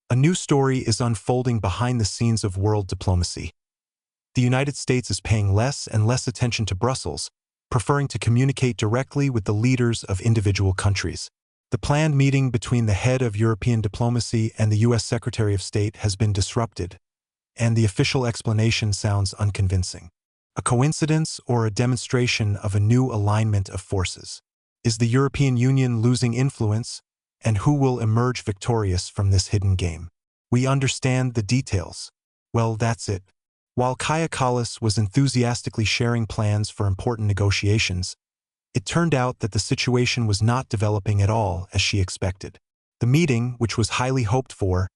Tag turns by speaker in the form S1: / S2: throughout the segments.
S1: A new story is unfolding behind the scenes of world diplomacy. The United States is paying less and less attention to Brussels, preferring to communicate directly with the leaders of individual countries. The planned meeting between the head of European diplomacy and the U.S. Secretary of State has been disrupted, and the official explanation sounds unconvincing. A coincidence or a demonstration of a new alignment of forces? Is the European Union losing influence, and who will emerge victorious from this hidden game? We understand the details. Well, that's it. While Kallas was enthusiastically sharing plans for important negotiations, it turned out that the situation was not developing at all as she expected. The meeting, which was highly hoped for,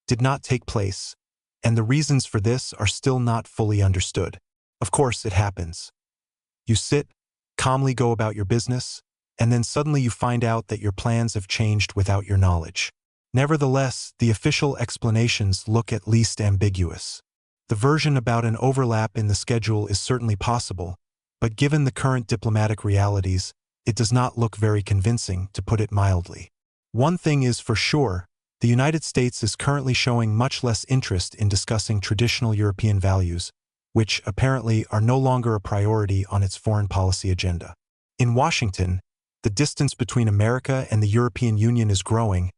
S1: did not take place, and the reasons for this are still not fully understood. Of course, it happens. You sit, calmly go about your business, and then suddenly you find out that your plans have changed without your knowledge. Nevertheless, the official explanations look at least ambiguous. The version about an overlap in the schedule is certainly possible, but given the current diplomatic realities, it does not look very convincing, to put it mildly. One thing is for sure, the United States is currently showing much less interest in discussing traditional European values, which apparently are no longer a priority on its foreign policy agenda. In Washington, the distance between America and the European Union is growing,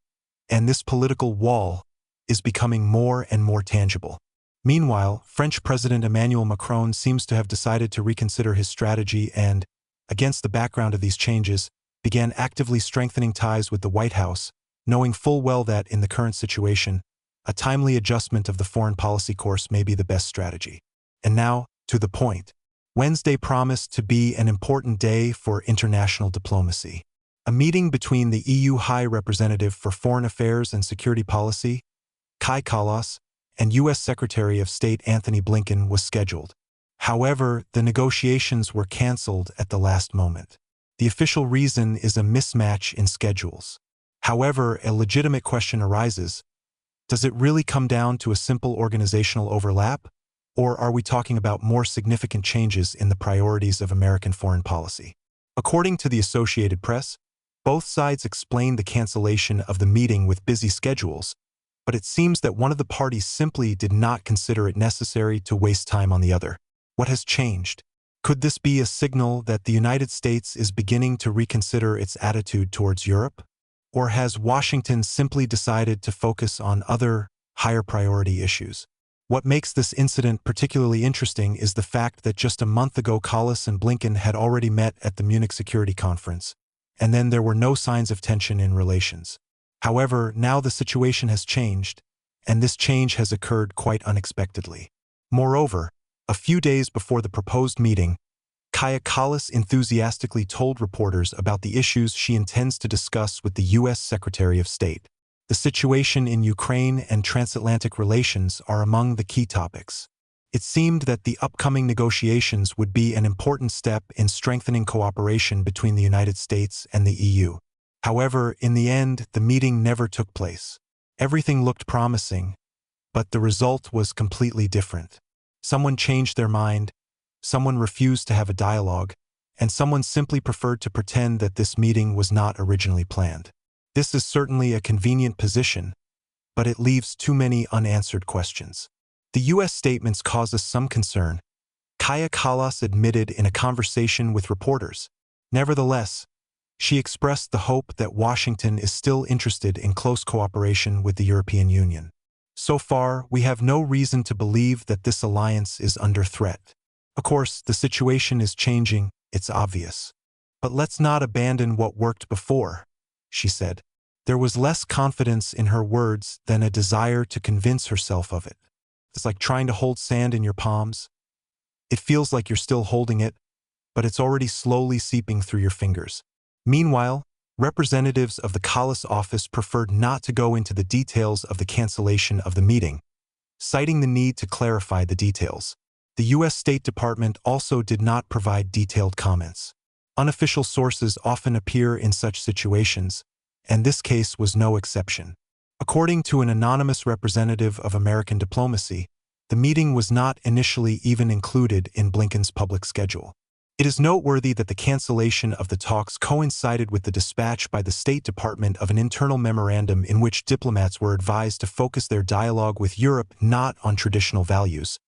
S1: and this political wall is becoming more and more tangible. Meanwhile, French President Emmanuel Macron seems to have decided to reconsider his strategy and, against the background of these changes, began actively strengthening ties with the White House, knowing full well that, in the current situation, a timely adjustment of the foreign policy course may be the best strategy. And now, to the point. Wednesday promised to be an important day for international diplomacy. A meeting between the EU High Representative for Foreign Affairs and Security Policy, Kallas, and U.S. Secretary of State Antony Blinken was scheduled. However, the negotiations were canceled at the last moment. The official reason is a mismatch in schedules. However, a legitimate question arises: does it really come down to a simple organizational overlap, or are we talking about more significant changes in the priorities of American foreign policy? According to the Associated Press, both sides explained the cancellation of the meeting with busy schedules, but it seems that one of the parties simply did not consider it necessary to waste time on the other. What has changed? Could this be a signal that the United States is beginning to reconsider its attitude towards Europe? Or has Washington simply decided to focus on other, higher priority issues? What makes this incident particularly interesting is the fact that just a month ago Kallas and Blinken had already met at the Munich Security Conference, and then there were no signs of tension in relations. However, now the situation has changed, and this change has occurred quite unexpectedly. Moreover, a few days before the proposed meeting, Kallas enthusiastically told reporters about the issues she intends to discuss with the U.S. Secretary of State. The situation in Ukraine and transatlantic relations are among the key topics. It seemed that the upcoming negotiations would be an important step in strengthening cooperation between the United States and the EU. However, in the end, the meeting never took place. Everything looked promising, but the result was completely different. Someone changed their mind, someone refused to have a dialogue, and someone simply preferred to pretend that this meeting was not originally planned. This is certainly a convenient position, but it leaves too many unanswered questions. The U.S. statements cause us some concern, Kallas admitted in a conversation with reporters. Nevertheless, she expressed the hope that Washington is still interested in close cooperation with the European Union. So far, we have no reason to believe that this alliance is under threat. Of course, the situation is changing, it's obvious. But let's not abandon what worked before, she said. There was less confidence in her words than a desire to convince herself of it. It's like trying to hold sand in your palms. It feels like you're still holding it, but it's already slowly seeping through your fingers. Meanwhile, representatives of the Kallas office preferred not to go into the details of the cancellation of the meeting, citing the need to clarify the details. The U.S. State Department also did not provide detailed comments. Unofficial sources often appear in such situations, and this case was no exception. According to an anonymous representative of American diplomacy, the meeting was not initially even included in Blinken's public schedule. It is noteworthy that the cancellation of the talks coincided with the dispatch by the State Department of an internal memorandum in which diplomats were advised to focus their dialogue with Europe not on traditional values,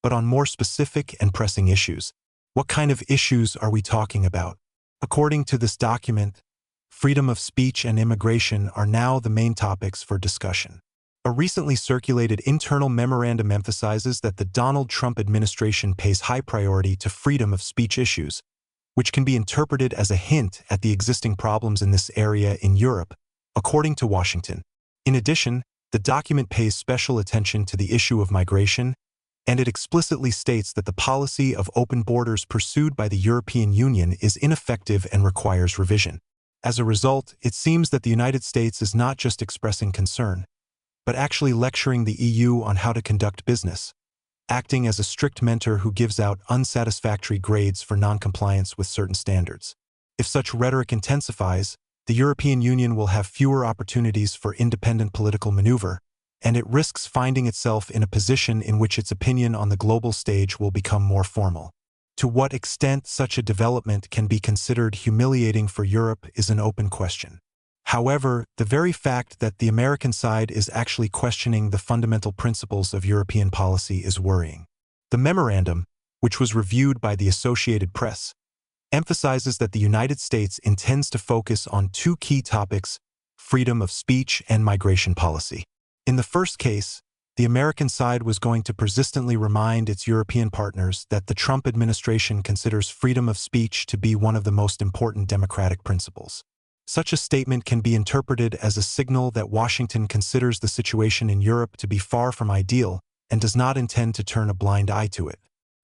S1: but on more specific and pressing issues. What kind of issues are we talking about? According to this document, freedom of speech and immigration are now the main topics for discussion. A recently circulated internal memorandum emphasizes that the Donald Trump administration pays high priority to freedom of speech issues, which can be interpreted as a hint at the existing problems in this area in Europe, according to Washington. In addition, the document pays special attention to the issue of migration, and it explicitly states that the policy of open borders pursued by the European Union is ineffective and requires revision. As a result, it seems that the United States is not just expressing concern, but actually lecturing the EU on how to conduct business, acting as a strict mentor who gives out unsatisfactory grades for non-compliance with certain standards. If such rhetoric intensifies, the European Union will have fewer opportunities for independent political maneuver, and it risks finding itself in a position in which its opinion on the global stage will become more formal. To what extent such a development can be considered humiliating for Europe is an open question. However, the very fact that the American side is actually questioning the fundamental principles of European policy is worrying. The memorandum, which was reviewed by the Associated Press, emphasizes that the United States intends to focus on two key topics: freedom of speech and migration policy. In the first case, the American side was going to persistently remind its European partners that the Trump administration considers freedom of speech to be one of the most important democratic principles. Such a statement can be interpreted as a signal that Washington considers the situation in Europe to be far from ideal and does not intend to turn a blind eye to it.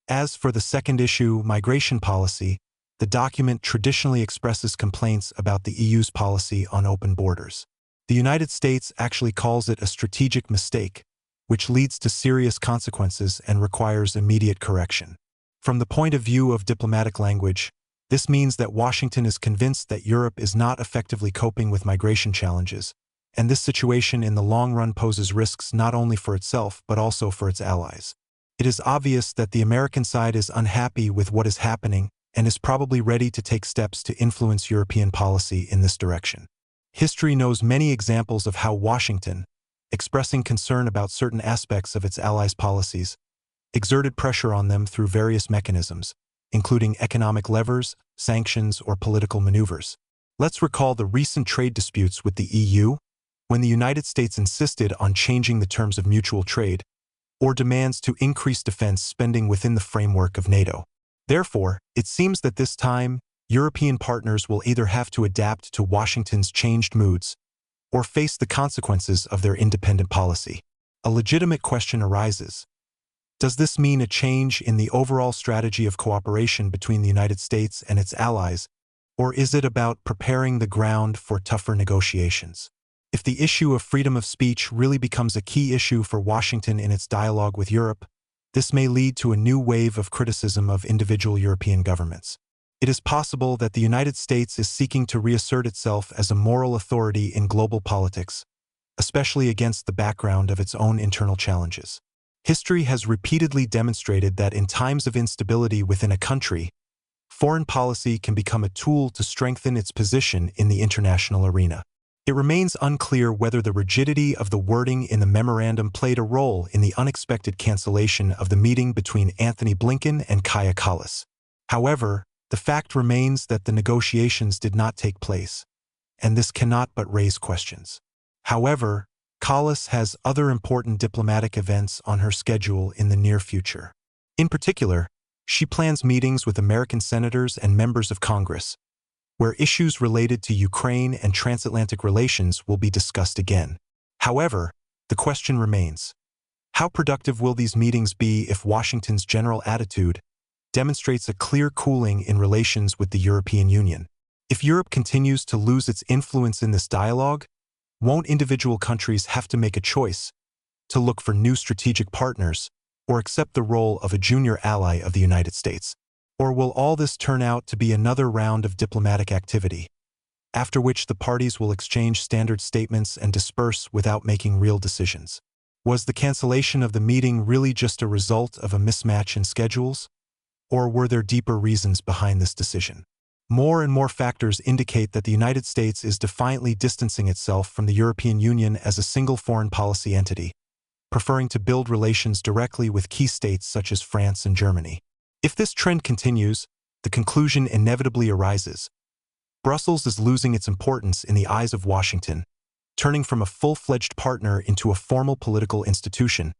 S1: As for the second issue, migration policy, the document traditionally expresses complaints about the EU's policy on open borders. The United States actually calls it a strategic mistake, which leads to serious consequences and requires immediate correction. From the point of view of diplomatic language, this means that Washington is convinced that Europe is not effectively coping with migration challenges, and this situation in the long run poses risks not only for itself but also for its allies. It is obvious that the American side is unhappy with what is happening and is probably ready to take steps to influence European policy in this direction. History knows many examples of how Washington, expressing concern about certain aspects of its allies' policies, exerted pressure on them through various mechanisms, including economic levers, sanctions, or political maneuvers. Let's recall the recent trade disputes with the EU, when the United States insisted on changing the terms of mutual trade, or demands to increase defense spending within the framework of NATO. Therefore, it seems that this time, European partners will either have to adapt to Washington's changed moods or face the consequences of their independent policy. A legitimate question arises. Does this mean a change in the overall strategy of cooperation between the United States and its allies, or is it about preparing the ground for tougher negotiations? If the issue of freedom of speech really becomes a key issue for Washington in its dialogue with Europe, this may lead to a new wave of criticism of individual European governments. It is possible that the United States is seeking to reassert itself as a moral authority in global politics, especially against the background of its own internal challenges. History has repeatedly demonstrated that in times of instability within a country, foreign policy can become a tool to strengthen its position in the international arena. It remains unclear whether the rigidity of the wording in the memorandum played a role in the unexpected cancellation of the meeting between Anthony Blinken and Kaja Kallas. However, the fact remains that the negotiations did not take place, and this cannot but raise questions. However, Kallas has other important diplomatic events on her schedule in the near future. In particular, she plans meetings with American senators and members of Congress, where issues related to Ukraine and transatlantic relations will be discussed again. However, the question remains: how productive will these meetings be if Washington's general attitude demonstrates a clear cooling in relations with the European Union? If Europe continues to lose its influence in this dialogue, won't individual countries have to make a choice to look for new strategic partners or accept the role of a junior ally of the United States? Or will all this turn out to be another round of diplomatic activity, after which the parties will exchange standard statements and disperse without making real decisions? Was the cancellation of the meeting really just a result of a mismatch in schedules? Or were there deeper reasons behind this decision? More and more factors indicate that the United States is defiantly distancing itself from the European Union as a single foreign policy entity, preferring to build relations directly with key states such as France and Germany. If this trend continues, the conclusion inevitably arises. Brussels is losing its importance in the eyes of Washington, turning from a full-fledged partner into a formal political institution,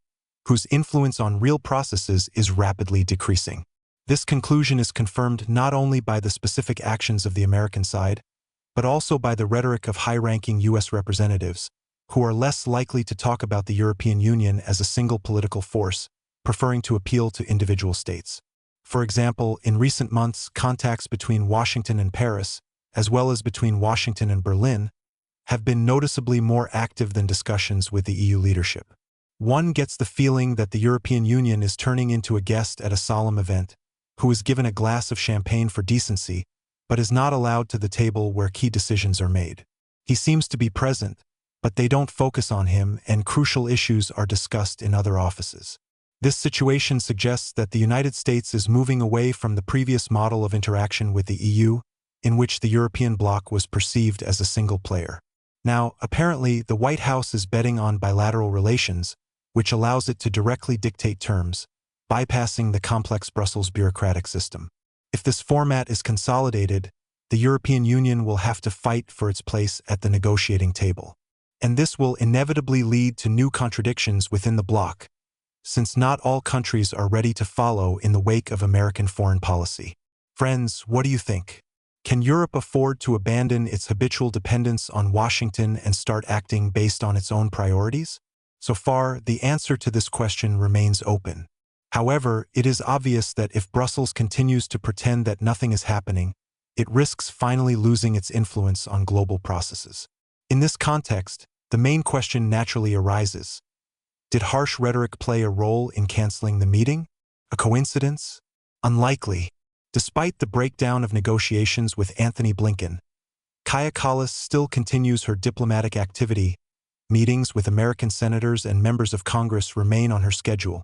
S1: whose influence on real processes is rapidly decreasing. This conclusion is confirmed not only by the specific actions of the American side, but also by the rhetoric of high-ranking U.S. representatives, who are less likely to talk about the European Union as a single political force, preferring to appeal to individual states. For example, in recent months, contacts between Washington and Paris, as well as between Washington and Berlin, have been noticeably more active than discussions with the EU leadership. One gets the feeling that the European Union is turning into a guest at a solemn event, who is given a glass of champagne for decency, but is not allowed to the table where key decisions are made. He seems to be present, but they don't focus on him, and crucial issues are discussed in other offices. This situation suggests that the United States is moving away from the previous model of interaction with the EU, in which the European bloc was perceived as a single player. Now, apparently, the White House is betting on bilateral relations, which allows it to directly dictate terms, bypassing the complex Brussels bureaucratic system. If this format is consolidated, the European Union will have to fight for its place at the negotiating table. And this will inevitably lead to new contradictions within the bloc, since not all countries are ready to follow in the wake of American foreign policy. Friends, what do you think? Can Europe afford to abandon its habitual dependence on Washington and start acting based on its own priorities? So far, the answer to this question remains open. However, it is obvious that if Brussels continues to pretend that nothing is happening, it risks finally losing its influence on global processes. In this context, the main question naturally arises. Did harsh rhetoric play a role in canceling the meeting? A coincidence? Unlikely. Despite the breakdown of negotiations with Anthony Blinken, Kaja Kallas still continues her diplomatic activity. Meetings with American senators and members of Congress remain on her schedule,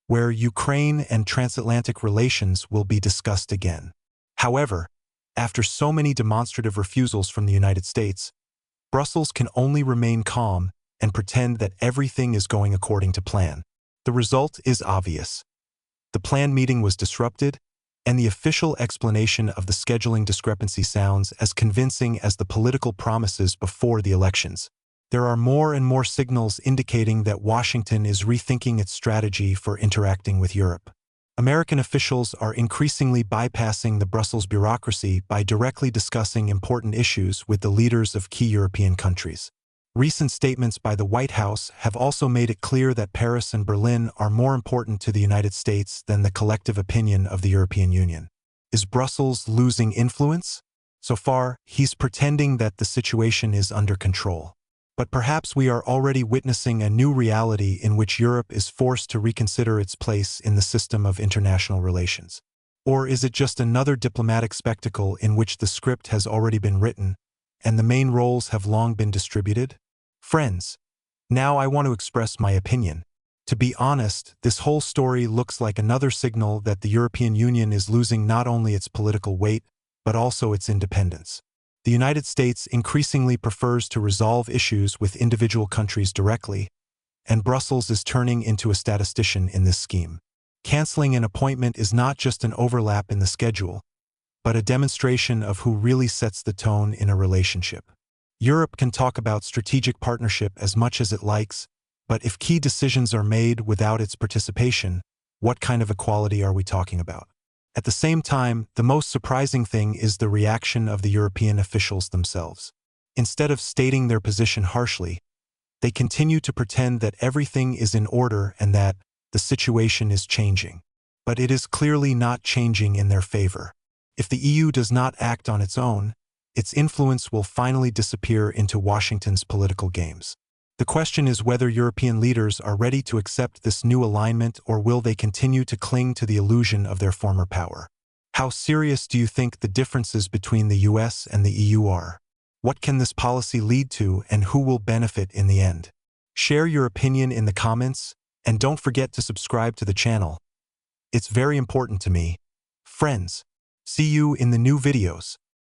S1: where Ukraine and transatlantic relations will be discussed again. However, after so many demonstrative refusals from the United States, Brussels can only remain calm and pretend that everything is going according to plan. The result is obvious. The planned meeting was disrupted, and the official explanation of the scheduling discrepancy sounds as convincing as the political promises before the elections. There are more and more signals indicating that Washington is rethinking its strategy for interacting with Europe. American officials are increasingly bypassing the Brussels bureaucracy by directly discussing important issues with the leaders of key European countries. Recent statements by the White House have also made it clear that Paris and Berlin are more important to the United States than the collective opinion of the European Union. Is Brussels losing influence? So far, he's pretending that the situation is under control. But perhaps we are already witnessing a new reality in which Europe is forced to reconsider its place in the system of international relations. Or is it just another diplomatic spectacle in which the script has already been written, and the main roles have long been distributed? Friends, now I want to express my opinion. To be honest, this whole story looks like another signal that the European Union is losing not only its political weight, but also its independence. The United States increasingly prefers to resolve issues with individual countries directly, and Brussels is turning into a statistician in this scheme. Canceling an appointment is not just an overlap in the schedule, but a demonstration of who really sets the tone in a relationship. Europe can talk about strategic partnership as much as it likes, but if key decisions are made without its participation, what kind of equality are we talking about? At the same time, the most surprising thing is the reaction of the European officials themselves. Instead of stating their position harshly, they continue to pretend that everything is in order and that the situation is changing. But it is clearly not changing in their favor. If the EU does not act on its own, its influence will finally disappear into Washington's political games. The question is whether European leaders are ready to accept this new alignment, or will they continue to cling to the illusion of their former power? How serious do you think the differences between the US and the EU are? What can this policy lead to, and who will benefit in the end? Share your opinion in the comments, and don't forget to subscribe to the channel. It's very important to me. Friends, see you in the new videos.